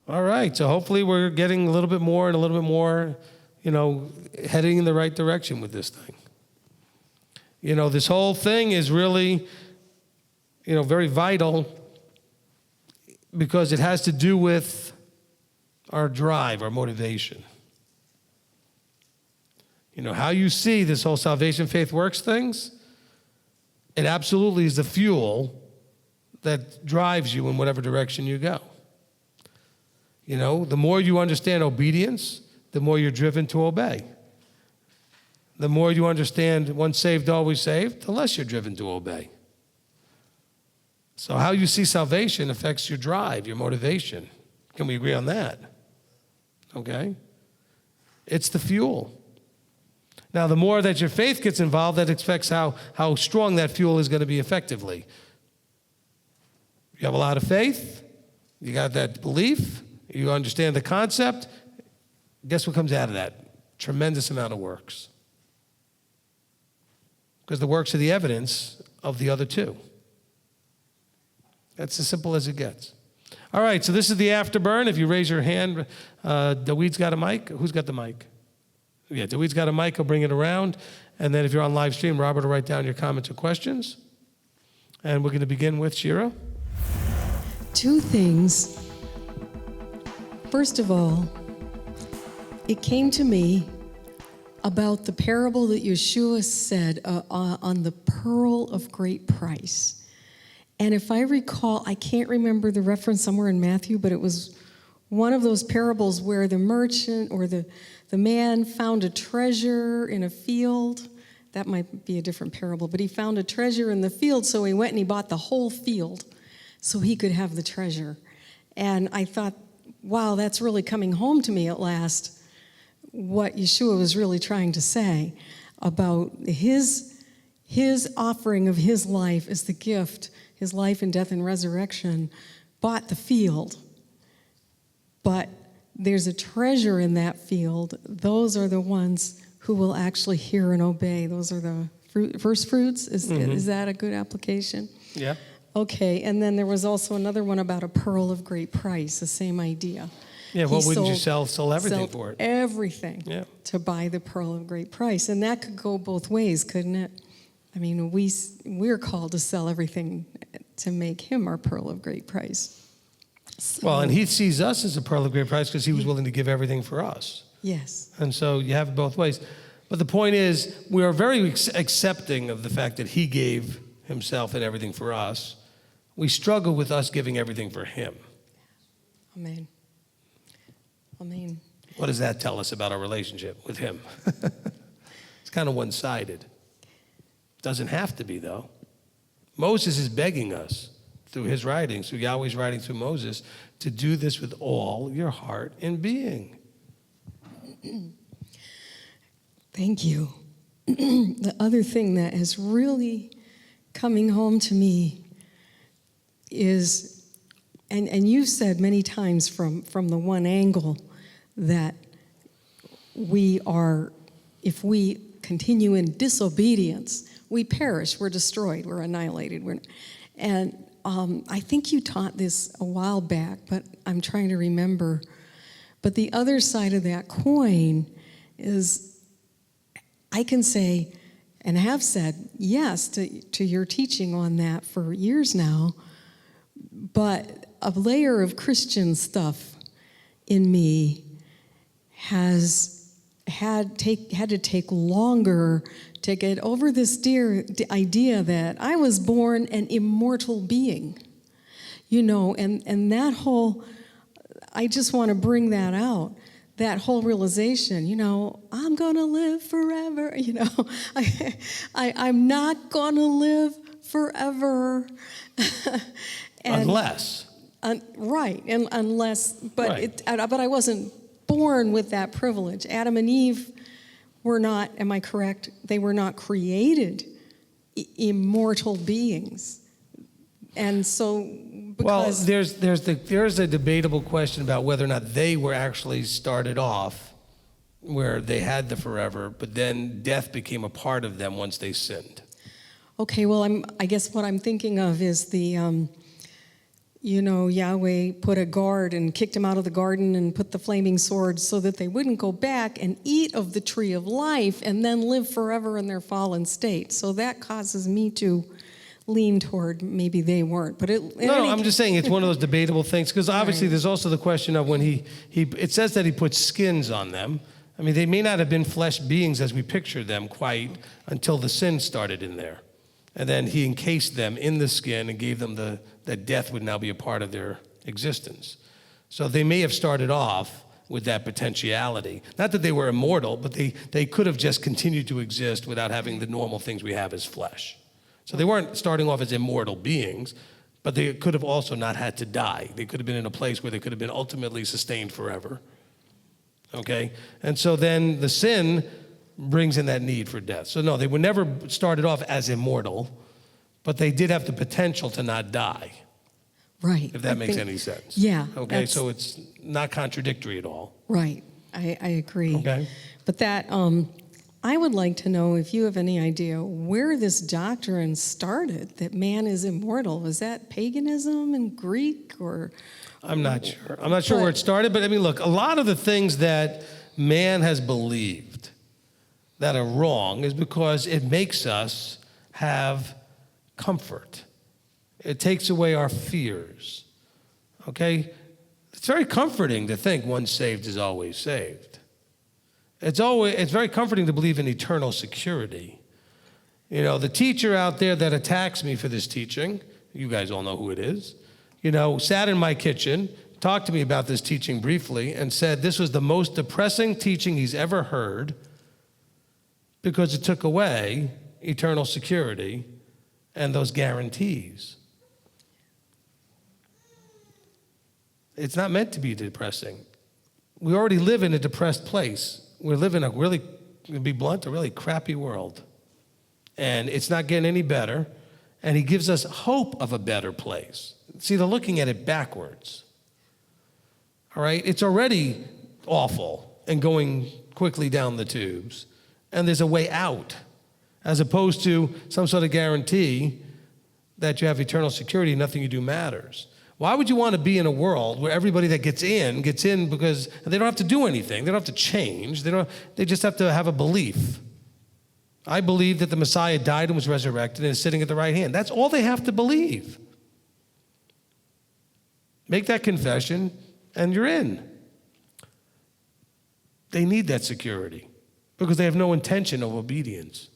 All right, so hopefully we're getting a little bit more and a little bit more, heading in the right direction with this thing. This whole thing is really, very vital because it has to do with our drive, our motivation. How you see this whole salvation, faith, works things, it absolutely is the fuel that drives you in whatever direction you go. The more you understand obedience, the more you're driven to obey. The more you understand once saved, always saved, the less you're driven to obey. So how you see salvation affects your drive, your motivation. Can we agree on that? Okay? It's the fuel. Now, the more that your faith gets involved, that affects how strong that fuel is going to be effectively. You have a lot of faith, you got that belief, you understand the concept, guess what comes out of that? Tremendous amount of works. Because the works are the evidence of the other two. That's as simple as it gets. All right, so this is the Afterburn. If you raise your hand, Daweed's got a mic. Who's got the mic? Yeah, Daweed's got a mic. He'll bring it around. And then if you're on live stream, Robert will write down your comments or questions. And we're going to begin with Shira. Two things. First of all, it came to me about the parable that Yeshua said on the pearl of great price. And if I recall, I can't remember the reference somewhere in Matthew, but it was one of those parables where the merchant or the man found a treasure in a field. That might be a different parable, but he found a treasure in the field, so he went and he bought the whole field so he could have the treasure. And I thought, wow, that's really coming home to me at last, what Yeshua was really trying to say about his offering of his life as the gift, his life and death and resurrection, bought the field. But there's a treasure in that field. Those are the ones who will actually hear and obey. Those are the first fruits. Is that a good application? Yeah. Okay, and then there was also another one about a pearl of great price, the same idea. Yeah, what wouldn't you sell everything for it? Everything to buy the pearl of great price. And that could go both ways, couldn't it? I mean, we're called to sell everything to make him our pearl of great price. So, well, and he sees us as a pearl of great price because he was willing to give everything for us. Yes. And so you have it both ways. But the point is, we are very accepting of the fact that he gave himself and everything for us. We struggle with us giving everything for him. Amen. Amen. What does that tell us about our relationship with him? It's kind of one-sided. Doesn't have to be, though. Moses is begging us through his writings, through Yahweh's writing through Moses, to do this with all your heart and being. Thank you. The other thing that is really coming home to me is, and you've said many times from the one angle that we are, if we continue in disobedience, we perish, we're destroyed, we're annihilated. I think you taught this a while back, but I'm trying to remember. But the other side of that coin is, I can say, and have said yes to your teaching on that for years now, but a layer of Christian stuff in me has had to take longer to get over this idea that I was born an immortal being, and that whole, I just want to bring that out, that whole realization, I'm going to live forever, I'm not going to live forever. Unless. Right, and unless, but right. But I wasn't born with that privilege. Adam and Eve were not, am I correct? They were not created immortal beings. And so, because... Well, there's a debatable question about whether or not they were actually started off where they had the forever, but then death became a part of them once they sinned. Okay, well, I guess what I'm thinking of is the, Yahweh put a guard and kicked him out of the garden and put the flaming sword so that they wouldn't go back and eat of the tree of life and then live forever in their fallen state. So that causes me to lean toward maybe they weren't. But I'm just saying it's one of those debatable things, because obviously there's also the question of when it says that he put skins on them. I mean, they may not have been flesh beings as we picture them quite until the sin started in there. And then he encased them in the skin and gave them that death would now be a part of their existence. So they may have started off with that potentiality. Not that they were immortal, but they could have just continued to exist without having the normal things we have as flesh. So they weren't starting off as immortal beings, but they could have also not had to die. They could have been in a place where they could have been ultimately sustained forever. Okay? And so then the sin brings in that need for death. So no, they were never started off as immortal, but they did have the potential to not die. Right. If that makes any sense. Yeah. Okay, so it's not contradictory at all. Right. I agree. Okay. But that, I would like to know if you have any idea where this doctrine started, that man is immortal. Was that paganism and Greek, or? I'm not sure. I'm not sure where it started, but I mean, look, a lot of the things that man has believed that are wrong is because it makes us have comfort. It takes away our fears. Okay? It's very comforting to think once saved is always saved. It's very comforting to believe in eternal security. The teacher out there that attacks me for this teaching, you guys all know who it is, sat in my kitchen, talked to me about this teaching briefly, and said this was the most depressing teaching he's ever heard because it took away eternal security and those guarantees. It's not meant to be depressing. We already live in a depressed place. We live in to be blunt, a really crappy world. And it's not getting any better. And he gives us hope of a better place. See, they're looking at it backwards. All right? It's already awful and going quickly down the tubes. And there's a way out, as opposed to some sort of guarantee that you have eternal security and nothing you do matters. Why would you want to be in a world where everybody that gets in because they don't have to do anything, they don't have to change, they just have to have a belief. I believe that the Messiah died and was resurrected and is sitting at the right hand. That's all they have to believe. Make that confession and you're in. They need that security because they have no intention of obedience.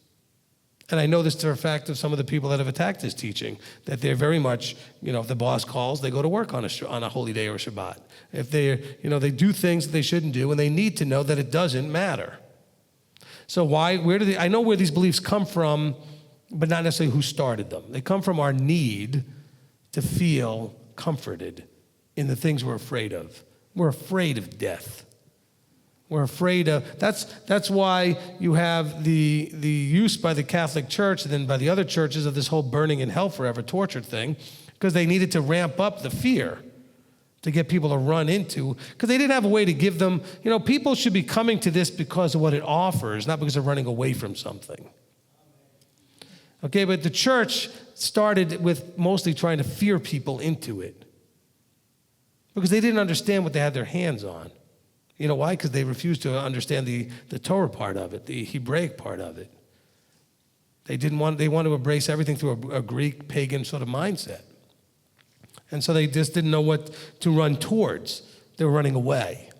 And I know this to a fact of some of the people that have attacked this teaching, that they're very much, if the boss calls, they go to work on a holy day or a Shabbat. If they do things that they shouldn't do, and they need to know that it doesn't matter. So I know where these beliefs come from, but not necessarily who started them. They come from our need to feel comforted in the things we're afraid of. We're afraid of death. We're afraid of, that's why you have the use by the Catholic Church and then by the other churches of this whole burning in hell forever torture thing, because they needed to ramp up the fear to get people to run into, because they didn't have a way to give them, people should be coming to this because of what it offers, not because they're running away from something. Okay, but the church started with mostly trying to fear people into it because they didn't understand what they had their hands on. You know why? Because they refused to understand the Torah part of it, the Hebraic part of it. They want to embrace everything through a Greek pagan sort of mindset. And so they just didn't know what to run towards. They were running away.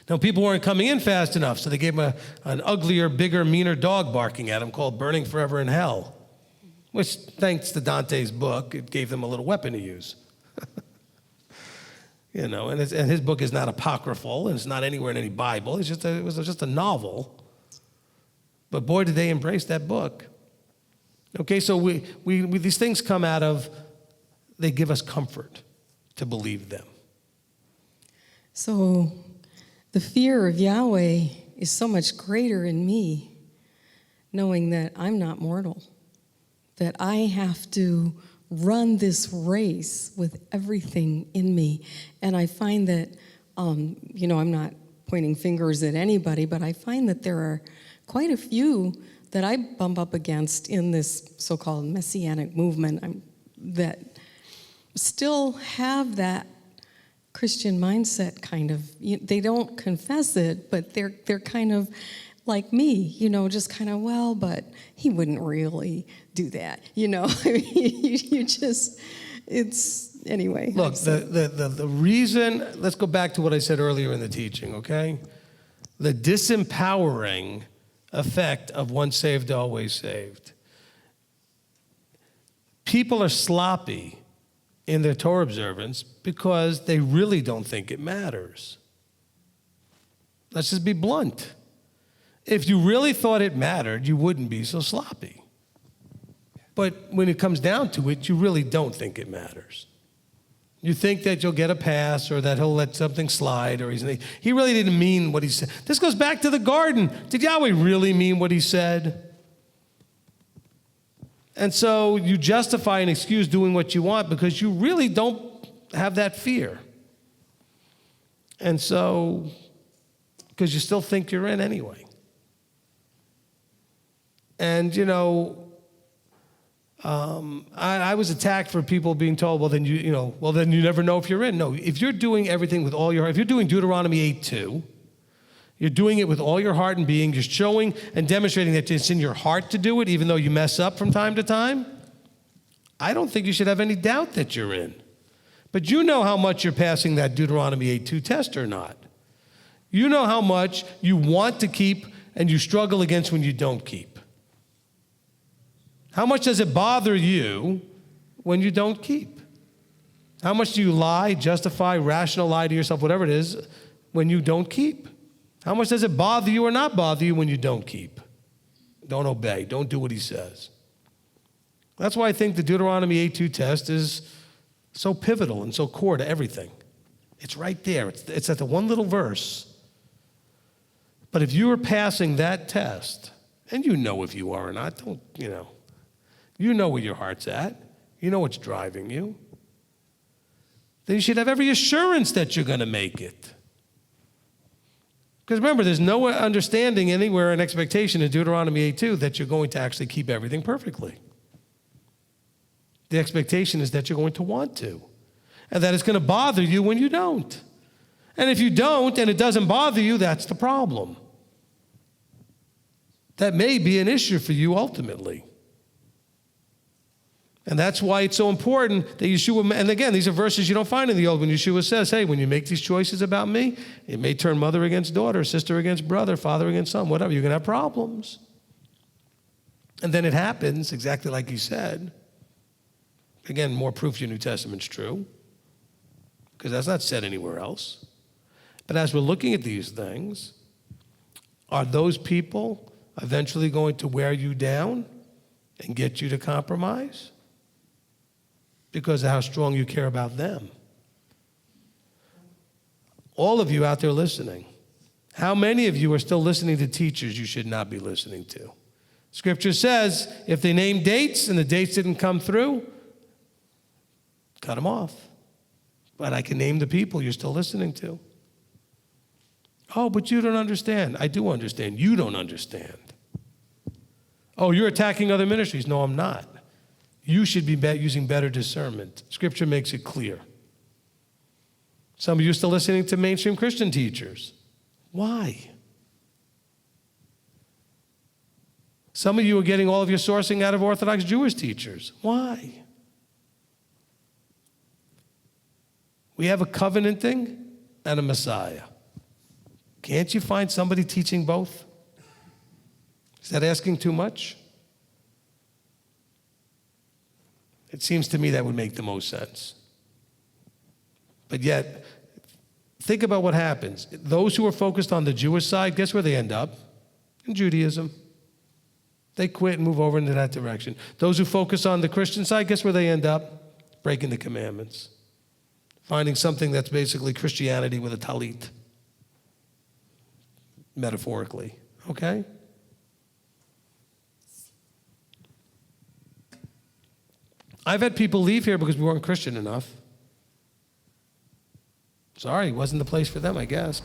Now, people weren't coming in fast enough, so they gave them an uglier, bigger, meaner dog barking at them called burning forever in hell, which, thanks to Dante's book, it gave them a little weapon to use. And his book is not apocryphal, and it's not anywhere in any Bible. It was just a novel. But boy, did they embrace that book. Okay, so we these things come out of, they give us comfort to believe them. So the fear of Yahweh is so much greater in me, knowing that I'm not mortal, that I have to run this race with everything in me. And I find that, I'm not pointing fingers at anybody, but I find that there are quite a few that I bump up against in this so-called Messianic movement that still have that Christian mindset kind of. They don't confess it, but they're kind of like me, just kind of, well, but he wouldn't really do that, I mean, you just, it's, anyway. Look, the reason, let's go back to what I said earlier in the teaching, okay? The disempowering effect of once saved, always saved. People are sloppy in their Torah observance because they really don't think it matters. Let's just be blunt. If you really thought it mattered, you wouldn't be so sloppy. But when it comes down to it, you really don't think it matters. You think that you'll get a pass or that he'll let something slide or he really didn't mean what he said. This goes back to the garden. Did Yahweh really mean what he said? And so you justify and excuse doing what you want because you really don't have that fear. And so, because you still think you're in anyway. And, I was attacked for people being told, well, then you never know if you're in. No, if you're doing everything with all your heart, if you're doing Deuteronomy 8:2, you're doing it with all your heart and being, you're showing and demonstrating that it's in your heart to do it, even though you mess up from time to time, I don't think you should have any doubt that you're in. But you know how much you're passing that Deuteronomy 8:2 test or not. You know how much you want to keep and you struggle against when you don't keep. How much does it bother you when you don't keep? How much do you lie, justify, rational lie to yourself, whatever it is, when you don't keep? How much does it bother you or not bother you when you don't keep? Don't obey. Don't do what he says. That's why I think the Deuteronomy 8:2 test is so pivotal and so core to everything. It's right there. It's at the one little verse. But if you are passing that test, and you know if you are or not, you know where your heart's at. You know what's driving you. Then you should have every assurance that you're going to make it. Because remember, there's no understanding anywhere and expectation in Deuteronomy 8:2 that you're going to actually keep everything perfectly. The expectation is that you're going to want to. And that it's going to bother you when you don't. And if you don't and it doesn't bother you, that's the problem. That may be an issue for you ultimately. And that's why it's so important that Yeshua, and again, these are verses you don't find in the Old, when Yeshua says, hey, when you make these choices about me, it may turn mother against daughter, sister against brother, father against son, whatever. You're going to have problems. And then it happens exactly like he said. Again, more proof your New Testament's true, because that's not said anywhere else. But as we're looking at these things, are those people eventually going to wear you down and get you to compromise? Because of how strong you care about them. All of you out there listening, how many of you are still listening to teachers you should not be listening to? Scripture says, if they name dates and the dates didn't come through, cut them off. But I can name the people you're still listening to. Oh, but you don't understand. I do understand. You don't understand. Oh, you're attacking other ministries. No, I'm not. You should be using better discernment. Scripture makes it clear. Some of you are still listening to mainstream Christian teachers. Why? Some of you are getting all of your sourcing out of Orthodox Jewish teachers. Why? We have a covenanting and a Messiah. Can't you find somebody teaching both? Is that asking too much? It seems to me that would make the most sense. But yet, think about what happens. Those who are focused on the Jewish side, guess where they end up? In Judaism. They quit and move over into that direction. Those who focus on the Christian side, guess where they end up? Breaking the commandments. Finding something that's basically Christianity with a talit. Metaphorically. Okay? I've had people leave here because we weren't Christian enough. Sorry, it wasn't the place for them, I guess.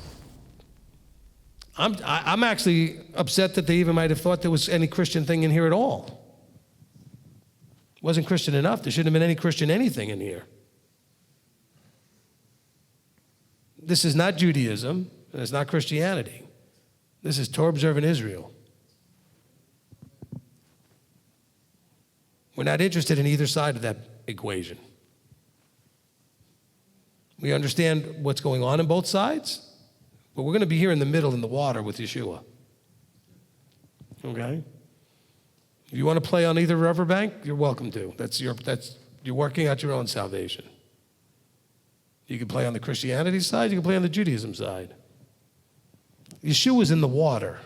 I'm actually upset that they even might have thought there was any Christian thing in here at all. It wasn't Christian enough. There shouldn't have been any Christian anything in here. This is not Judaism, and it's not Christianity. This is Torah observant Israel. We're not interested in either side of that equation. We understand what's going on both sides, but we're going to be here in the middle in the water with Yeshua. Okay? If you want to play on either riverbank, you're welcome to. You're working out your own salvation. You can play on the Christianity side, you can play on the Judaism side. Yeshua's in the water.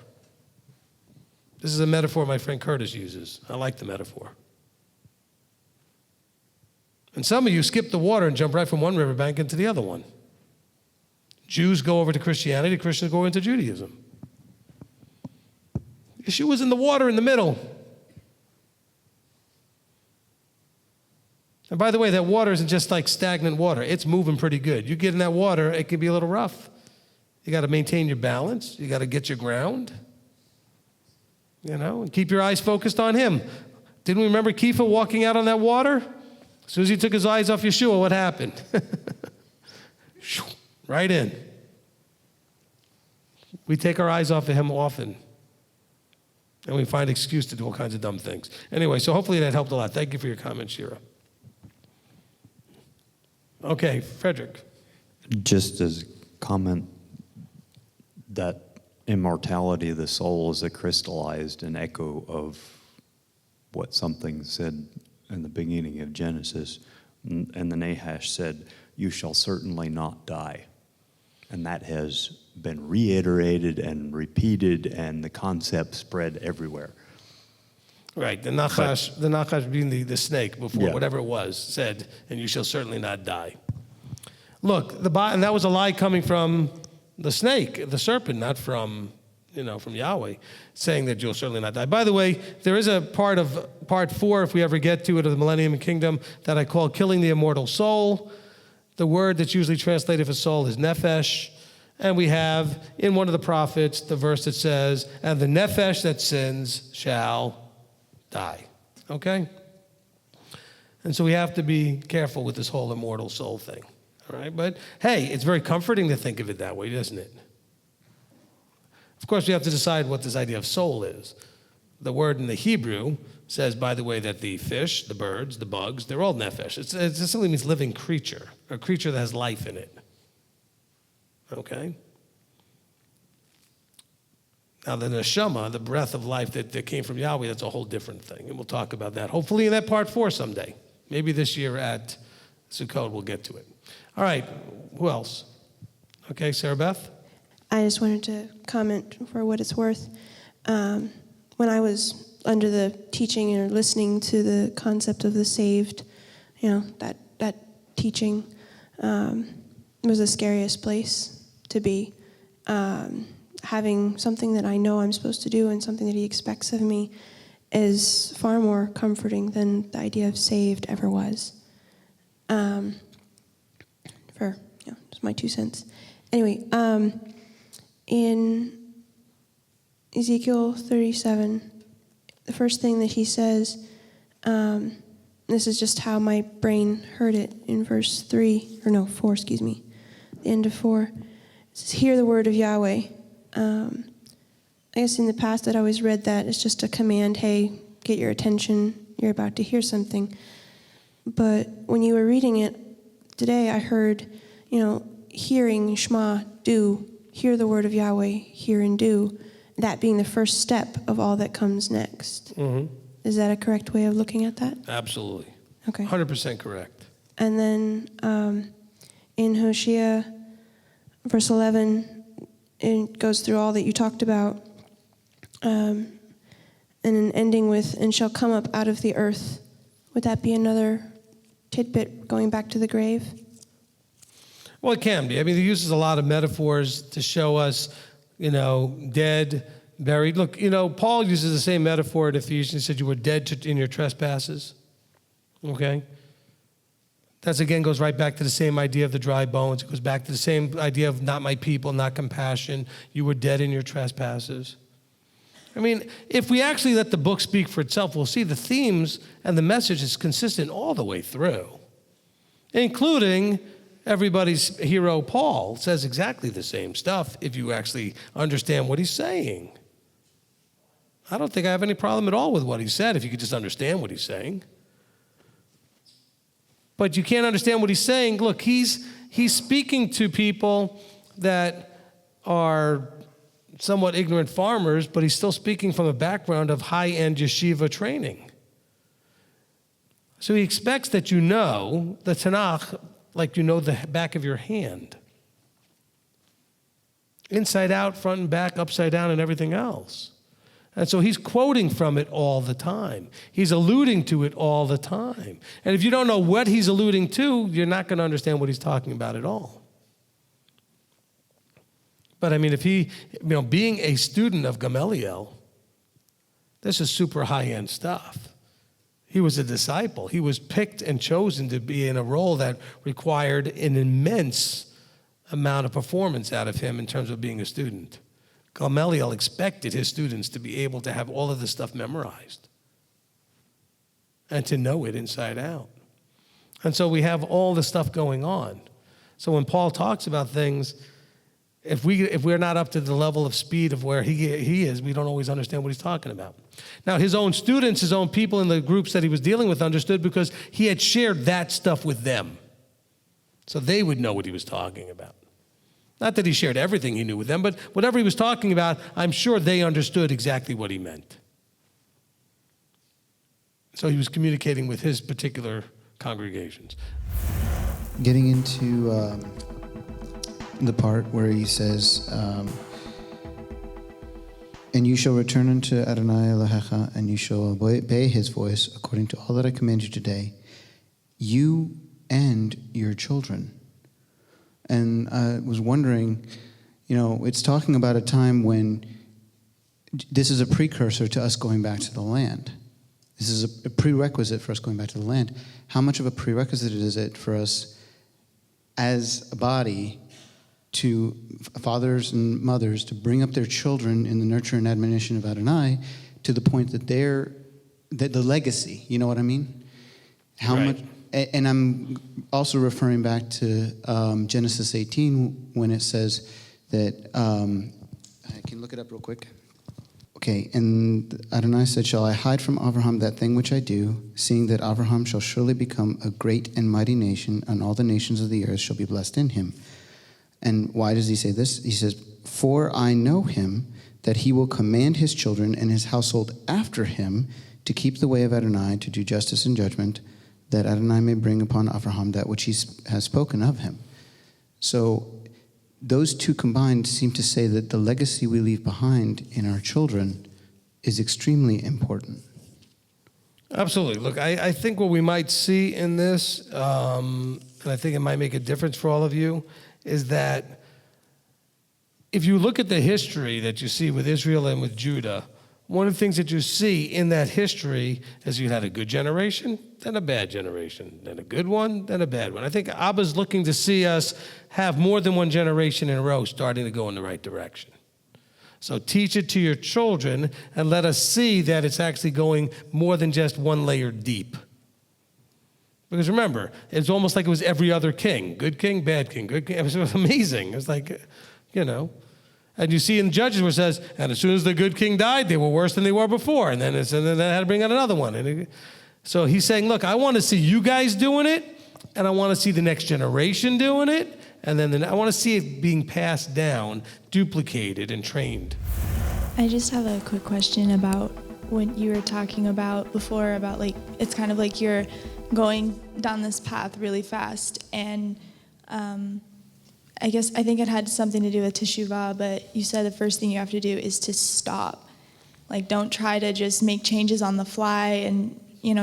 This is a metaphor my friend Curtis uses. I like the metaphor. And some of you skip the water and jump right from one riverbank into the other one. Jews go over to Christianity, Christians go into Judaism. Yeshua's in the water in the middle. And by the way, that water isn't just like stagnant water. It's moving pretty good. You get in that water, it can be a little rough. You got to maintain your balance. You got to get your ground. And keep your eyes focused on him. Didn't we remember Kepha walking out on that water? As soon as he took his eyes off Yeshua, what happened? Right in. We take our eyes off of him often. And we find excuse to do all kinds of dumb things. Anyway, so hopefully that helped a lot. Thank you for your comment, Shira. Okay, Frederick. Just as a comment, that immortality of the soul is a crystallized an echo of what something said in the beginning of Genesis. And the Nahash said, "You shall certainly not die." And that has been reiterated and repeated, and the concept spread everywhere. Right, the Nachash being the snake before, Yeah. whatever it was, said, "And you shall certainly not die." Look, and that was a lie coming from the snake, the serpent, not from Yahweh, saying that you'll certainly not die. By the way, there is a part 4, if we ever get to it, of the Millennium Kingdom, that I call killing the immortal soul. The word that's usually translated for soul is nephesh. And we have in one of the prophets the verse that says, "And the nephesh that sins shall die." Okay? And so we have to be careful with this whole immortal soul thing. All right? But hey, it's very comforting to think of it that way, doesn't it? Of course, we have to decide what this idea of soul is. The word in the Hebrew says, by the way, that the fish, the birds, the bugs, they're all nephesh. It simply means living creature, a creature that has life in it. Okay? Now, the neshama, the breath of life that came from Yahweh, that's a whole different thing. And we'll talk about that, hopefully in that part 4 someday. Maybe this year at Sukkot we'll get to it. All right, who else? Okay, Sarah Beth? I just wanted to comment for what it's worth. When I was under the teaching or listening to the concept of the saved, that teaching was the scariest place to be. Having something that I know I'm supposed to do and something that he expects of me is far more comforting than the idea of saved ever was. Just my 2 cents. Anyway, in Ezekiel 37, the first thing that he says, this is just how my brain heard it in verse 4, the end of 4. It says, "Hear the word of Yahweh." I guess in the past I'd always read that as just a command, hey, get your attention, you're about to hear something. But when you were reading it today, I heard, hearing, Shema, do, hear the word of Yahweh, hear and do, that being the first step of all that comes next. Mm-hmm. Is that a correct way of looking at that? Absolutely. Okay. 100% correct. And then in Hosea, verse 11, it goes through all that you talked about, and then ending with, "and shall come up out of the earth." Would that be another tidbit going back to the grave? Well, it can be. I mean, he uses a lot of metaphors to show us, dead, buried. Look, Paul uses the same metaphor in Ephesians. He said you were dead in your trespasses. Okay? That again goes right back to the same idea of the dry bones. It goes back to the same idea of not my people, not compassion. You were dead in your trespasses. I mean, if we actually let the book speak for itself, we'll see the themes and the message is consistent all the way through, including Everybody's hero, Paul, says exactly the same stuff if you actually understand what he's saying. I don't think I have any problem at all with what he said if you could just understand what he's saying. But you can't understand what he's saying. Look, he's speaking to people that are somewhat ignorant farmers, but he's still speaking from a background of high-end yeshiva training. So he expects that you know the Tanakh like you know the back of your hand. Inside out, front and back, upside down, and everything else. And so he's quoting from it all the time. He's alluding to it all the time. And if you don't know what he's alluding to, you're not going to understand what he's talking about at all. But I mean, if he, being a student of Gamaliel, this is super high-end stuff. He was a disciple. He was picked and chosen to be in a role that required an immense amount of performance out of him in terms of being a student. Gamaliel expected his students to be able to have all of this stuff memorized and to know it inside out. And so we have all this stuff going on. So when Paul talks about things, if we're not up to the level of speed of where he is, we don't always understand what he's talking about. Now, his own students, his own people in the groups that he was dealing with understood because he had shared that stuff with them. So they would know what he was talking about. Not that he shared everything he knew with them, but whatever he was talking about, I'm sure they understood exactly what he meant. So he was communicating with his particular congregations. Getting into the part where he says, and you shall return unto Adonai Elohecha, and you shall obey his voice according to all that I command you today, you and your children. And I was wondering, it's talking about a time when this is a precursor to us going back to the land. This is a prerequisite for us going back to the land. How much of a prerequisite is it for us as a body, to fathers and mothers, to bring up their children in the nurture and admonition of Adonai to the point that that the legacy, you know what I mean? How right. much? And I'm also referring back to Genesis 18 when it says that, I can look it up real quick. Okay, and Adonai said, shall I hide from Abraham that thing which I do, seeing that Abraham shall surely become a great and mighty nation, and all the nations of the earth shall be blessed in him. And why does he say this? He says, for I know him, that he will command his children and his household after him to keep the way of Adonai, to do justice and judgment, that Adonai may bring upon Abraham that which he has spoken of him. So those two combined seem to say that the legacy we leave behind in our children is extremely important. Absolutely. Look, I think what we might see in this, and I think it might make a difference for all of you, is that if you look at the history that you see with Israel and with Judah, one of the things that you see in that history is you had a good generation, then a bad generation, then a good one, then a bad one. I think Abba's looking to see us have more than one generation in a row starting to go in the right direction. So teach it to your children and let us see that it's actually going more than just one layer deep. Because remember, it's almost like it was every other king. Good king, bad king, good king. It was amazing. It was like, And you see in Judges where it says, and as soon as the good king died, they were worse than they were before. And then they had to bring out another one. So he's saying, look, I want to see you guys doing it, and I want to see the next generation doing it, and then I want to see it being passed down, duplicated, and trained. I just have a quick question about what you were talking about before, about it's kind of like you're going down this path really fast, and I think it had something to do with teshuvah, but you said the first thing you have to do is to stop. Don't try to just make changes on the fly and,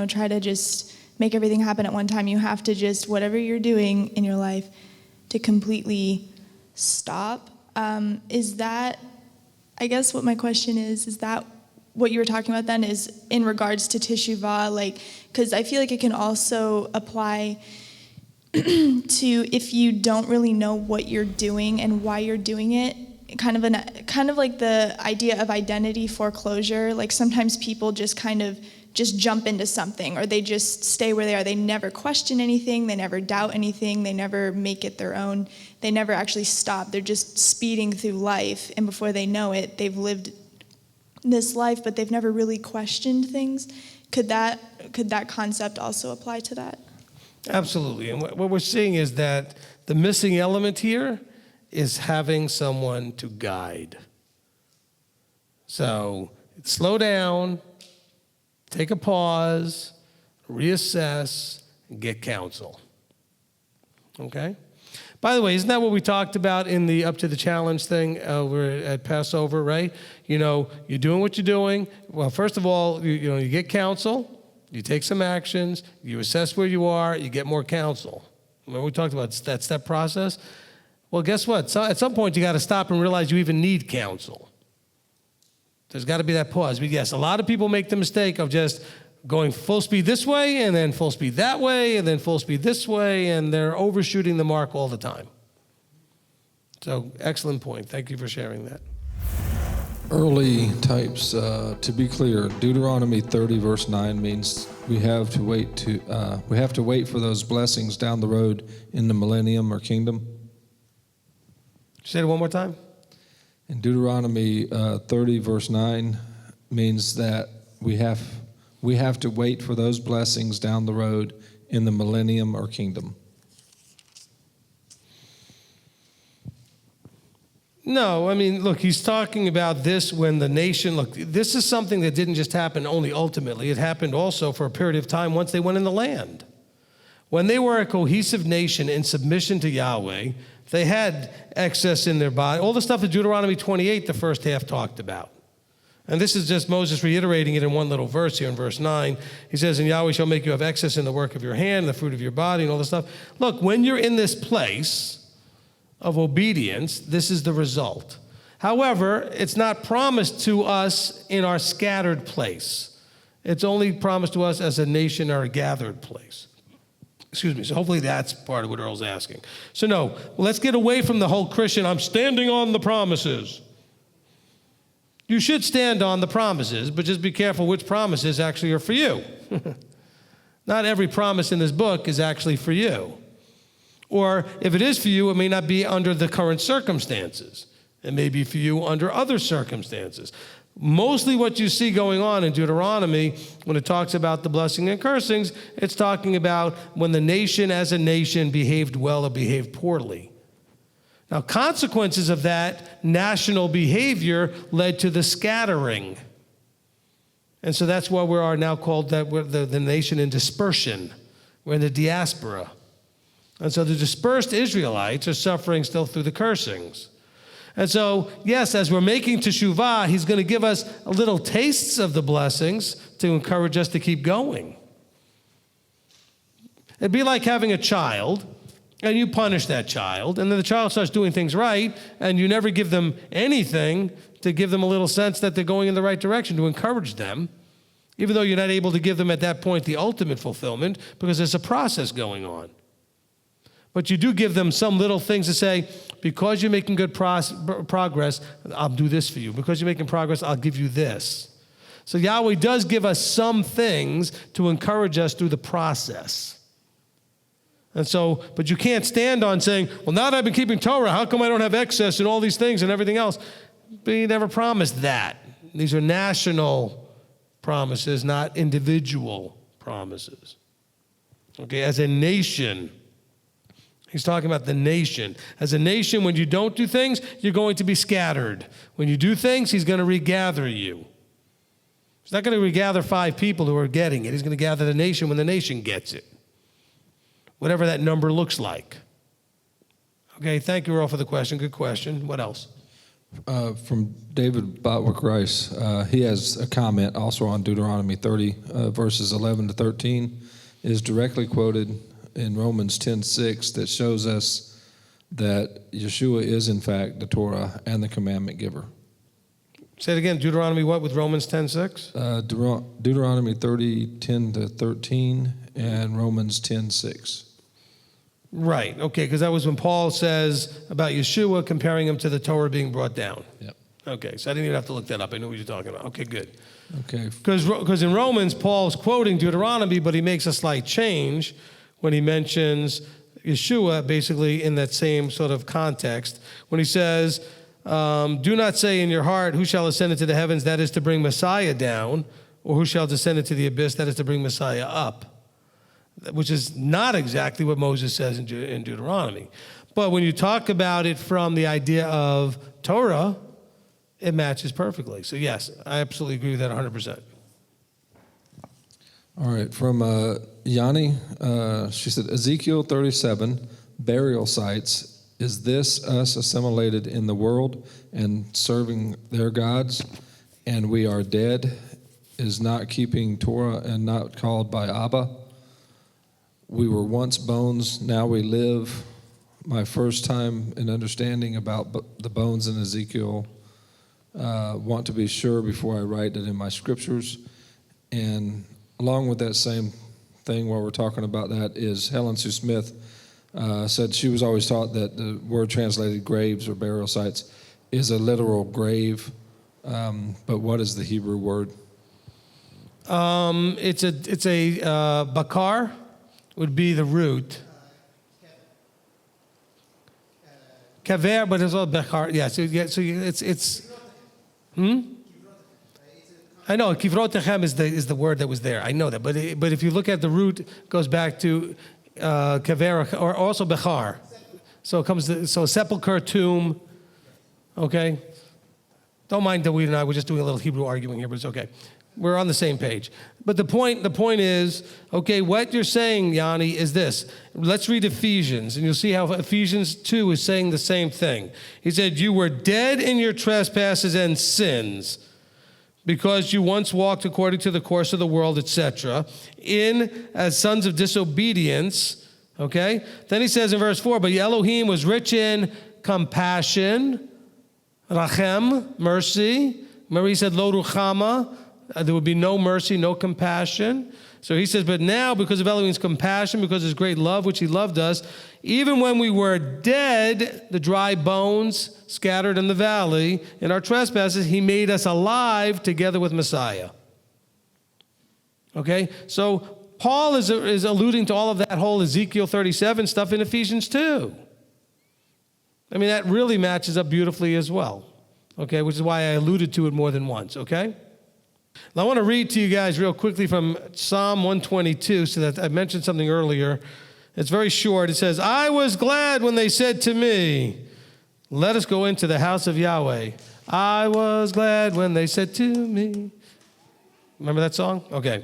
try to just make everything happen at one time. You have to just, whatever you're doing in your life, to completely stop. Is that, I guess what my question is that what you were talking about then is in regards to teshuvah? Because I feel like it can also apply to if you don't really know what you're doing and why you're doing it, kind of like the idea of identity foreclosure. Sometimes people just kind of just jump into something, or they just stay where they are. They never question anything. They never doubt anything. They never make it their own. They never actually stop. They're just speeding through life, and before they know it, they've lived this life, but they've never really questioned things. Could that concept also apply to that? Absolutely. And what we're seeing is that the missing element here is having someone to guide. So slow down, take a pause, reassess, and get counsel. Okay? By the way, isn't that what we talked about in the Up to the Challenge thing over at Passover, right? You know, you're doing what you're doing. Well, first of all, you get counsel, you take some actions, you assess where you are, you get more counsel. Remember we talked about that step process? Well, guess what? So at some point, you got to stop and realize you even need counsel. There's got to be that pause. But yes, a lot of people make the mistake of just going full speed this way and then full speed that way and then full speed this way, and they're overshooting the mark all the time. So excellent point. Thank you for sharing that. Early types, to be clear, Deuteronomy 30 verse 9 means we have to wait for those blessings down the road in the millennium or kingdom. Say it one more time. In Deuteronomy 30 verse 9 means that we have to wait for those blessings down the road in the millennium or kingdom. No, I mean, look, he's talking about this when the nation, look, this is something that didn't just happen only ultimately. It happened also for a period of time once they went in the land. When they were a cohesive nation in submission to Yahweh, they had excess in their body. All the stuff that Deuteronomy 28, the first half, talked about. And this is just Moses reiterating it in one little verse here in verse 9. He says, and Yahweh shall make you have excess in the work of your hand, the fruit of your body, and all this stuff. Look, when you're in this place of obedience, this is the result. However, it's not promised to us in our scattered place. It's only promised to us as a nation or a gathered place. Excuse me. So hopefully that's part of what Earl's asking. So no, let's get away from the whole Christian, I'm standing on the promises. You should stand on the promises, but just be careful which promises actually are for you. Not every promise in this book is actually for you. Or if it is for you, it may not be under the current circumstances. It may be for you under other circumstances. Mostly what you see going on in Deuteronomy, when it talks about the blessing and cursings, it's talking about when the nation as a nation behaved well or behaved poorly. Now, consequences of that national behavior led to the scattering. And so that's why we are now called the nation in dispersion. We're in the diaspora. And so the dispersed Israelites are suffering still through the cursings. And so, yes, as we're making teshuvah, he's going to give us a little tastes of the blessings to encourage us to keep going. It'd be like having a child, and you punish that child, and then the child starts doing things right, and you never give them anything to give them a little sense that they're going in the right direction, to encourage them, even though you're not able to give them at that point the ultimate fulfillment, because there's a process going on. But you do give them some little things to say, because you're making good progress, I'll do this for you. Because you're making progress, I'll give you this. So Yahweh does give us some things to encourage us through the process. And so, but you can't stand on saying, well, now that I've been keeping Torah, how come I don't have excess and all these things and everything else? But he never promised that. These are national promises, not individual promises. Okay, as a nation, he's talking about the nation. As a nation, when you don't do things, you're going to be scattered. When you do things, he's going to regather you. He's not going to regather 5 people who are getting it. He's going to gather the nation when the nation gets it. Whatever that number looks like. Okay, thank you, Earl, for the question. Good question. What else? From David Botwick Rice, he has a comment also on Deuteronomy 30, verses 11 to 13. It is directly quoted in Romans 10:6 that shows us that Yeshua is, in fact, the Torah and the commandment giver. Say it again. Deuteronomy what with Romans 10:6? Deuteronomy 30:10 to 13 and Romans 10:6. Right. Okay, because that was when Paul says about Yeshua comparing him to the Torah being brought down. Yep. Okay, so I didn't even have to look that up. I knew what you're talking about. Okay, good. Okay. Because in Romans, Paul's quoting Deuteronomy, but he makes a slight change when he mentions Yeshua, basically in that same sort of context. When he says, do not say in your heart, who shall ascend into the heavens, that is to bring Messiah down, or who shall descend into the abyss, that is to bring Messiah up. Which is not exactly what Moses says in Deuteronomy. But when you talk about it from the idea of Torah, it matches perfectly. So yes, I absolutely agree with that 100%. All right, from Yanni, she said, Ezekiel 37, burial sites, is this us assimilated in the world and serving their gods, and we are dead, is not keeping Torah and not called by Abba? We were once bones, now we live. My first time in understanding about the bones in Ezekiel, want to be sure before I write it in my scriptures. And along with that same thing while we're talking about that is Helen Sue Smith said she was always taught that the word translated graves or burial sites is a literal grave. But what is the Hebrew word? It's a bakar. Would be the root. Kaver, but it's all bakar. Yeah, so it's. I know kivrot techem is the word that was there. I know that, but if you look at the root, it goes back to kaver or also bechar. So it comes to sepulcher, tomb. Okay, don't mind that we and I were just doing a little Hebrew arguing here, but it's okay. We're on the same page. But the point is, okay, what you're saying, Yanni, is this. Let's read Ephesians, and you'll see how Ephesians 2 is saying the same thing. He said, you were dead in your trespasses and sins, because you once walked according to the course of the world, etc., as sons of disobedience, okay? Then he says in verse 4, but Elohim was rich in compassion, rachem, mercy. Remember he said, lo ruchama, there would be no mercy, no compassion. So he says, but now because of Elohim's compassion, because of his great love, which he loved us, even when we were dead, the dry bones scattered in the valley, in our trespasses, he made us alive together with Messiah. Okay? So Paul is alluding to all of that whole Ezekiel 37 stuff in Ephesians 2. I mean, that really matches up beautifully as well. Okay? Which is why I alluded to it more than once. Okay? Now, I want to read to you guys real quickly from Psalm 122, so that I mentioned something earlier. It's very short. It says, I was glad when they said to me, let us go into the house of Yahweh. I was glad when they said to me. Remember that song? Okay.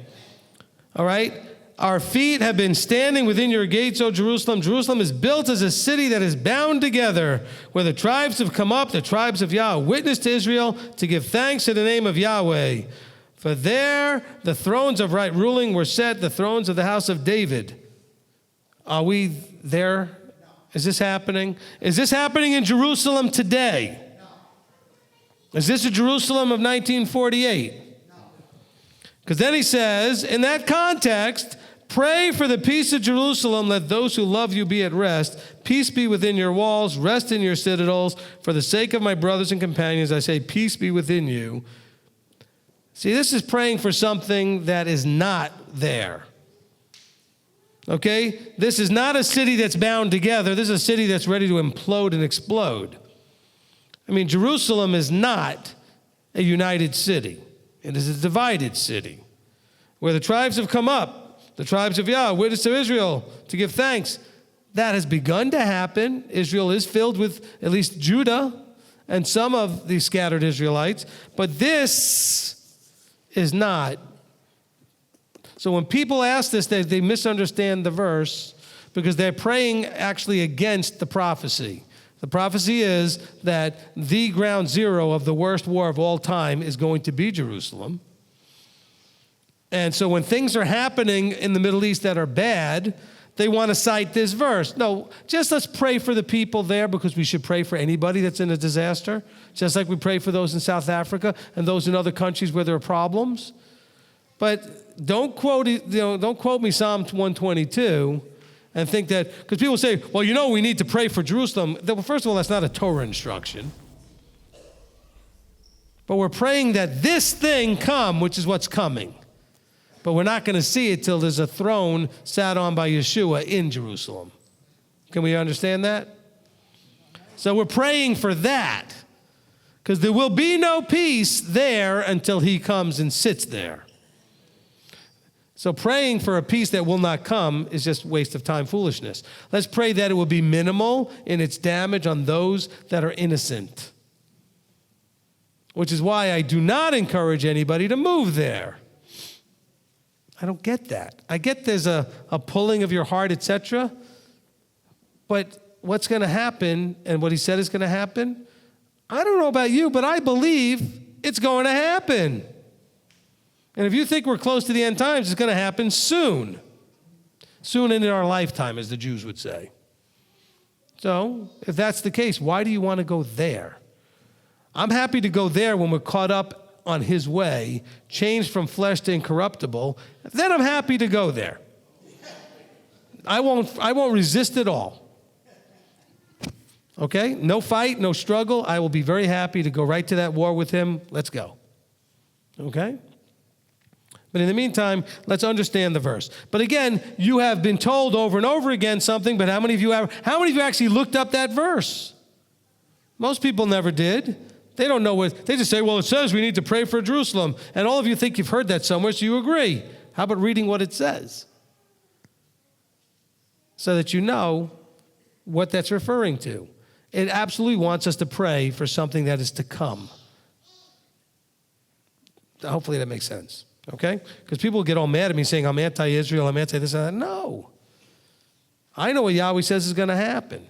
All right. Our feet have been standing within your gates, O Jerusalem. Jerusalem is built as a city that is bound together, where the tribes have come up, the tribes of Yahweh, witness to Israel, to give thanks to the name of Yahweh. For there the thrones of right ruling were set, the thrones of the house of David. Are we there? Is this happening? Is this happening in Jerusalem today? Is this a Jerusalem of 1948? Because then he says, in that context, pray for the peace of Jerusalem. Let those who love you be at rest. Peace be within your walls. Rest in your citadels. For the sake of my brothers and companions, I say, peace be within you. See, this is praying for something that is not there. Okay? This is not a city that's bound together. This is a city that's ready to implode and explode. I mean, Jerusalem is not a united city. It is a divided city where the tribes have come up, the tribes of Yahweh, witness to Israel, to give thanks. That has begun to happen. Israel is filled with at least Judah and some of the scattered Israelites, but this is not. So when people ask this, they misunderstand the verse because they're praying actually against the prophecy. The prophecy is that the ground zero of the worst war of all time is going to be Jerusalem. And so when things are happening in the Middle East that are bad, they want to cite this verse. No, just let's pray for the people there because we should pray for anybody that's in a disaster, just like we pray for those in South Africa and those in other countries where there are problems. But don't quote me Psalm 122 and think that, because people say, well, we need to pray for Jerusalem. Well, first of all, that's not a Torah instruction. But we're praying that this thing come, which is what's coming. But we're not going to see it till there's a throne sat on by Yeshua in Jerusalem. Can we understand that? So we're praying for that, because there will be no peace there until he comes and sits there. So praying for a peace that will not come is just waste of time, foolishness. Let's pray that it will be minimal in its damage on those that are innocent. Which is why I do not encourage anybody to move there. I don't get that. I get there's a pulling of your heart, etc. But what's going to happen and what he said is going to happen, I don't know about you, but I believe it's going to happen. And if you think we're close to the end times, it's going to happen soon. Soon in our lifetime, as the Jews would say. So, if that's the case, why do you want to go there? I'm happy to go there when we're caught up on his way, changed from flesh to incorruptible. Then I'm happy to go there. I won't resist at all. Okay? No fight, no struggle. I will be very happy to go right to that war with him. Let's go. Okay? But in the meantime, let's understand the verse. But again, you have been told over and over again something, but how many of you actually looked up that verse? Most people never did. They don't know what, they just say, well, it says we need to pray for Jerusalem. And all of you think you've heard that somewhere, so you agree. How about reading what it says? So that you know what that's referring to. It absolutely wants us to pray for something that is to come. Hopefully that makes sense. Okay? Because people get all mad at me saying I'm anti-Israel, I'm anti-this and that. No. I know what Yahweh says is going to happen.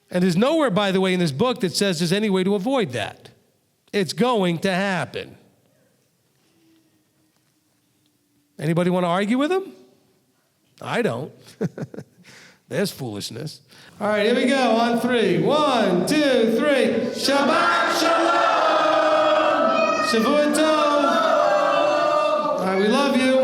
And there's nowhere, by the way, in this book that says there's any way to avoid that. It's going to happen. Anybody want to argue with him? I don't. There's foolishness. All right, here we go on 3. 1, 2, 3. Shabbat Shalom! Shavua Tov! All right, we love you.